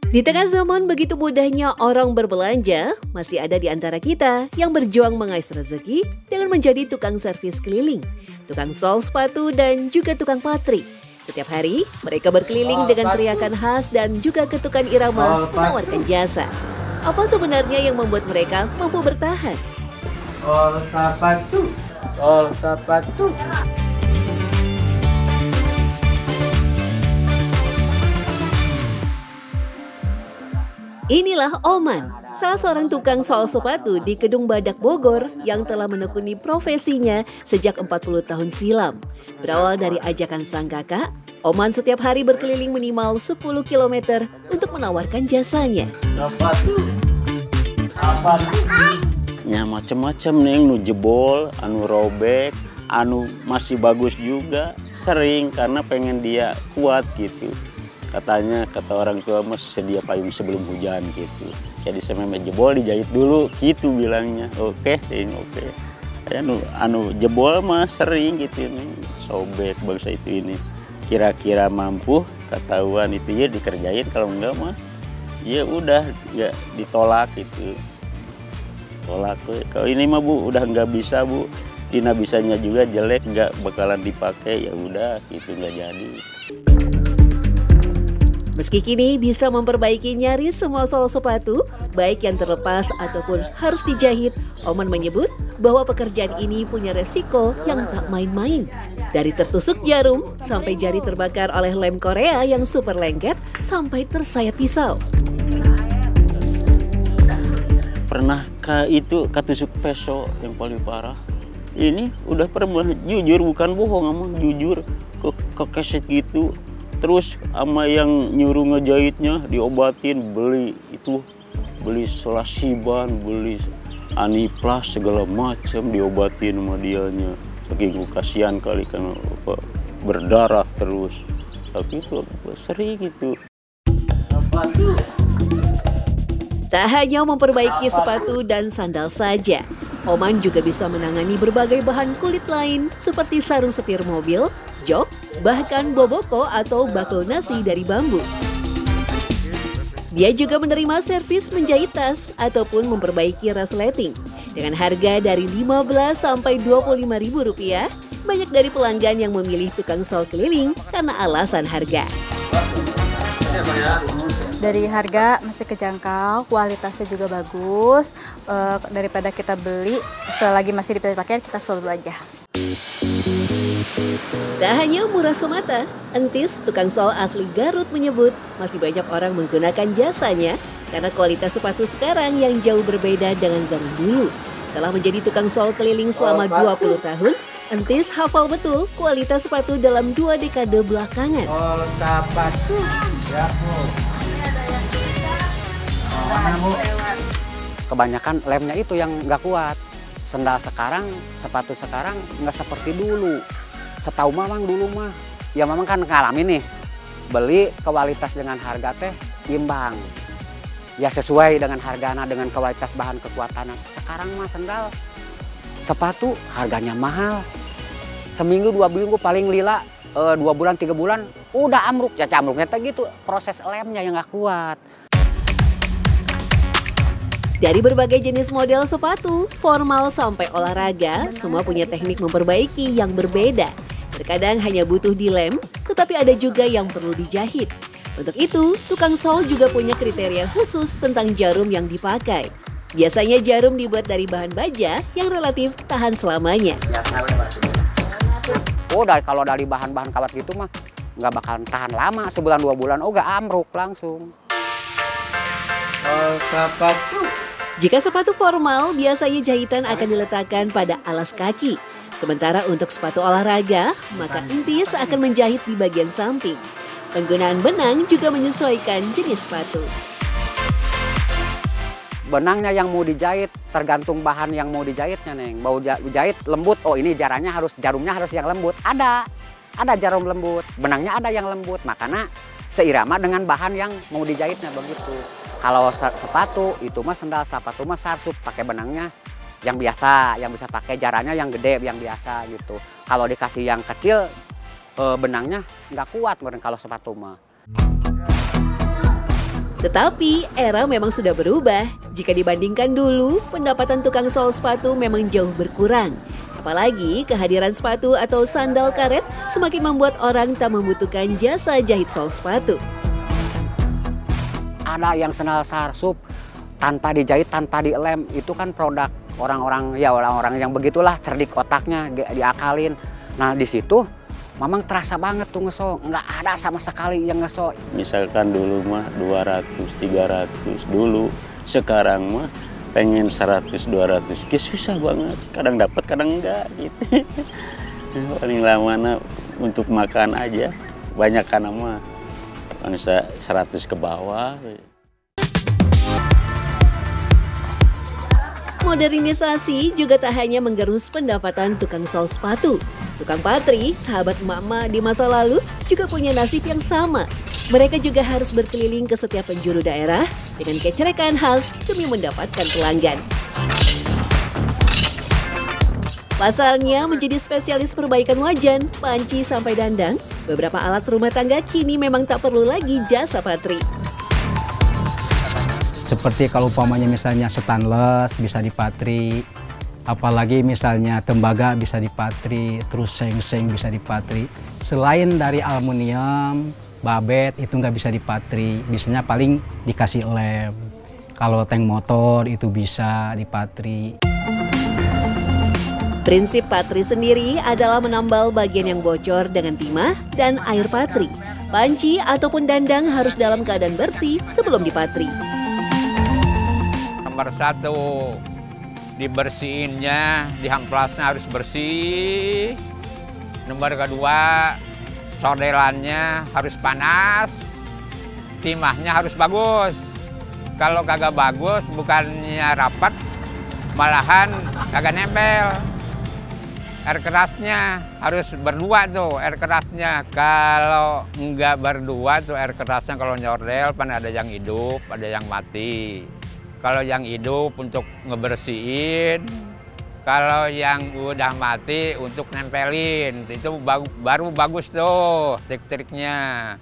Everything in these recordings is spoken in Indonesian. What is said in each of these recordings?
Di tengah zaman begitu mudahnya orang berbelanja, masih ada di antara kita yang berjuang mengais rezeki dengan menjadi tukang servis keliling, tukang sol sepatu dan juga tukang patri. Setiap hari, mereka berkeliling dengan teriakan khas dan juga ketukan irama menawarkan jasa. Apa sebenarnya yang membuat mereka mampu bertahan? Sol sepatu, sol sepatu. Inilah Oman, salah seorang tukang sol sepatu di Kedung Badak Bogor yang telah menekuni profesinya sejak 40 tahun silam. Berawal dari ajakan sang kakak, Oman setiap hari berkeliling minimal 10 km untuk menawarkan jasanya. Sepatu, sepatu. Ya macem-macem nih, nu jebol, anu robek, anu masih bagus juga. Sering karena pengen dia kuat gitu. Katanya, kata orang tua mas sedia payung sebelum hujan gitu. Jadi sememe jebol dijahit dulu gitu bilangnya. Oke, ini oke. Anu jebol mah sering gitu nih, sobek bangsa itu ini. Kira-kira mampu ketahuan itu ya dikerjain, kalau enggak mah ya udah ya ditolak gitu. Tolak. Kalau ini mah Bu udah nggak bisa Bu. Dina bisanya juga jelek, nggak bakalan dipakai, ya udah gitu nggak jadi. Meski kini bisa memperbaiki nyaris semua sol sepatu, baik yang terlepas ataupun harus dijahit, Oman menyebut bahwa pekerjaan ini punya resiko yang tak main-main. Dari tertusuk jarum, sampai jari terbakar oleh lem Korea yang super lengket, sampai tersayat pisau. Pernah itu katusuk peso yang paling parah. Ini udah pernah, jujur bukan bohong, emang jujur ke keset gitu. Terus sama yang nyuruh ngejahitnya diobatin, beli selasiban, beli aniplas segala macam diobatin sama dianya. Saking kasihan kali kan berdarah terus. Tapi itu sering itu. Tak hanya memperbaiki sepatu dan sandal saja, Oman juga bisa menangani berbagai bahan kulit lain seperti sarung setir mobil, jok, bahkan boboko atau bakul nasi dari bambu. Dia juga menerima servis menjahit tas ataupun memperbaiki resleting. Dengan harga dari Rp15 sampai Rp25.000, banyak dari pelanggan yang memilih tukang sol keliling karena alasan harga. Dari harga masih kejangkau, kualitasnya juga bagus. Daripada kita beli, selagi masih dipakai kita sol dulu aja. Tak hanya murah semata, Entis, tukang sol asli Garut menyebut masih banyak orang menggunakan jasanya karena kualitas sepatu sekarang yang jauh berbeda dengan zaman dulu. Setelah menjadi tukang sol keliling selama 20 tahun, Entis hafal betul kualitas sepatu dalam 2 dekade belakangan. Sol sepatu, ya Bu. Mana Bu? Kebanyakan lemnya itu yang nggak kuat. Sendal sekarang, sepatu sekarang nggak seperti dulu. Setahu mamang dulu mah, ya mamang kan ngalamin nih, beli kualitas dengan harga teh imbang. Ya sesuai dengan hargana, dengan kualitas bahan kekuatan. Sekarang mah sendal, sepatu harganya mahal. Seminggu 2 minggu paling lila, 2 bulan 3 bulan udah amruk. Ya amruknya teh gitu, proses lemnya yang nggak kuat. Dari berbagai jenis model sepatu, formal sampai olahraga, semua punya teknik memperbaiki yang berbeda. Terkadang hanya butuh dilem, tetapi ada juga yang perlu dijahit. Untuk itu, tukang sol juga punya kriteria khusus tentang jarum yang dipakai. Biasanya jarum dibuat dari bahan baja yang relatif tahan selamanya. Kalau dari bahan-bahan kawat gitu mah nggak bakalan tahan lama, sebulan 2 bulan, nggak amruk langsung. Sol sepatu. Jika sepatu formal, biasanya jahitan akan diletakkan pada alas kaki. Sementara untuk sepatu olahraga, maka Entis akan menjahit di bagian samping. Penggunaan benang juga menyesuaikan jenis sepatu. Benangnya yang mau dijahit tergantung bahan yang mau dijahitnya, Neng. Mau jahit lembut, oh ini jarumnya harus yang lembut. Ada jarum lembut, benangnya ada yang lembut. Makanya seirama dengan bahan yang mau dijahitnya begitu. Kalau sepatu itu mah sendal, sepatu mah sarsup, pakai benangnya yang biasa, yang bisa pakai jaranya yang gede, yang biasa gitu. Kalau dikasih yang kecil, benangnya nggak kuat kalau sepatu mah. Tetapi era memang sudah berubah. Jika dibandingkan dulu, pendapatan tukang sol sepatu memang jauh berkurang. Apalagi kehadiran sepatu atau sandal karet semakin membuat orang tak membutuhkan jasa jahit sol sepatu. Ada yang sandal sarsup tanpa dijahit, tanpa dilem, itu kan produk orang-orang yang begitulah, cerdik otaknya, diakalin. Nah di situ memang terasa banget tuh ngeso, nggak ada sama sekali yang ngeso. Misalkan dulu mah 200, 300 dulu, sekarang mah pengen 100, 200, susah banget. Kadang dapat, kadang enggak gitu. Paling lama untuk makan aja, banyak kan mah. Bangsa 100 ke bawah. Modernisasi juga tak hanya menggerus pendapatan tukang sol sepatu. Tukang patri, sahabat emak-emak di masa lalu, juga punya nasib yang sama. Mereka juga harus berkeliling ke setiap penjuru daerah dengan kecerekan khas demi mendapatkan pelanggan. Pasalnya menjadi spesialis perbaikan wajan, panci sampai dandang, beberapa alat rumah tangga kini memang tak perlu lagi jasa patri. Seperti kalau umpamanya misalnya stainless bisa dipatri, apalagi misalnya tembaga bisa dipatri, terus seng-seng bisa dipatri. Selain dari aluminium, babet itu nggak bisa dipatri, biasanya paling dikasih lem. Kalau tank motor itu bisa dipatri. Prinsip patri sendiri adalah menambal bagian yang bocor dengan timah dan air patri. Panci ataupun dandang harus dalam keadaan bersih sebelum dipatri. Nomor 1, dibersihinnya, dihamplasnya harus bersih. Nomor 2, solderannya harus panas, timahnya harus bagus. Kalau kagak bagus, bukannya rapat, malahan kagak nempel. Air kerasnya harus berdua tuh, air kerasnya. Kalau nggak berdua tuh air kerasnya, kalau nyordel kan ada yang hidup, ada yang mati. Kalau yang hidup untuk ngebersihin, kalau yang udah mati untuk nempelin. Itu baru bagus tuh trik-triknya.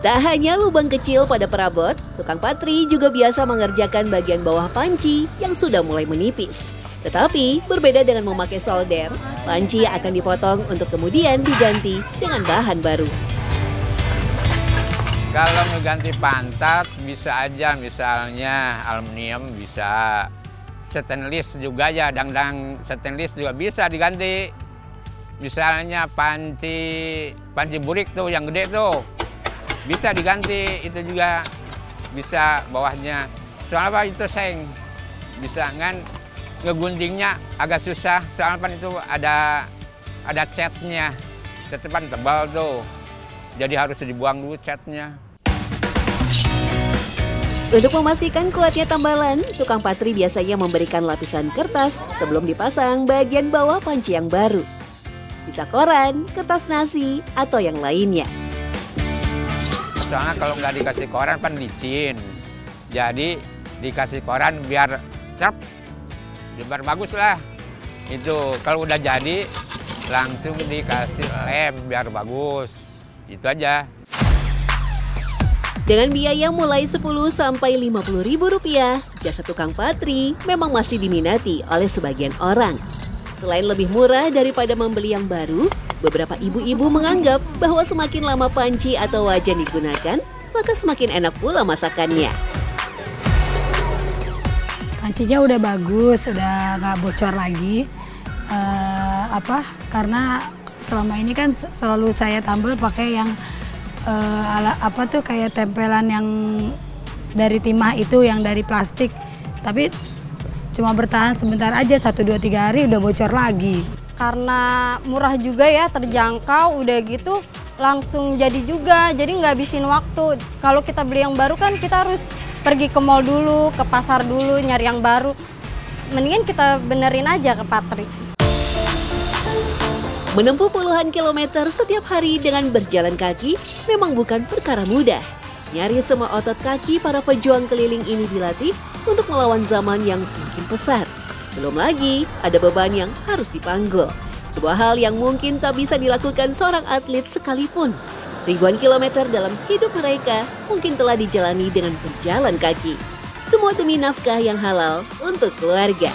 Tak hanya lubang kecil pada perabot, tukang patri juga biasa mengerjakan bagian bawah panci yang sudah mulai menipis. Tetapi berbeda dengan memakai solder, panci akan dipotong untuk kemudian diganti dengan bahan baru. Kalau ngeganti pantat bisa aja, misalnya aluminium bisa, stainless juga ya, dangdang stainless juga bisa diganti. Misalnya panci burik tuh yang gede tuh bisa diganti, itu juga bisa bawahnya. Soalnya apa, itu seng, bisa kan. Ngeguntingnya agak susah, soalnya kan itu ada catnya, catnya tebal tuh, jadi harus dibuang dulu catnya. Untuk memastikan kuatnya tambalan, tukang patri biasanya memberikan lapisan kertas sebelum dipasang bagian bawah panci yang baru. Bisa koran, kertas nasi, atau yang lainnya. Soalnya kalau nggak dikasih koran kan licin, jadi dikasih koran biar cerp. Biar bagus lah. Itu kalau udah jadi langsung dikasih lem biar bagus. Itu aja. Dengan biaya mulai 10 sampai 50 ribu rupiah, jasa tukang patri memang masih diminati oleh sebagian orang. Selain lebih murah daripada membeli yang baru, beberapa ibu-ibu menganggap bahwa semakin lama panci atau wajan digunakan, maka semakin enak pula masakannya. Pancinya udah bagus, udah nggak bocor lagi. Karena selama ini kan selalu saya tambal pakai yang kayak tempelan yang dari timah itu, yang dari plastik. Tapi cuma bertahan sebentar aja, 1, 2, 3 hari udah bocor lagi. Karena murah juga ya, terjangkau, udah gitu langsung jadi juga, jadi nggak habisin waktu. Kalau kita beli yang baru kan kita harus pergi ke mall dulu, ke pasar dulu, nyari yang baru. Mendingan kita benerin aja ke patri. Menempuh puluhan kilometer setiap hari dengan berjalan kaki memang bukan perkara mudah. Nyaris semua otot kaki para pejuang keliling ini dilatih untuk melawan zaman yang semakin pesat. Belum lagi ada beban yang harus dipanggul. Sebuah hal yang mungkin tak bisa dilakukan seorang atlet sekalipun. Ribuan kilometer dalam hidup mereka mungkin telah dijalani dengan berjalan kaki. Semua demi nafkah yang halal untuk keluarga.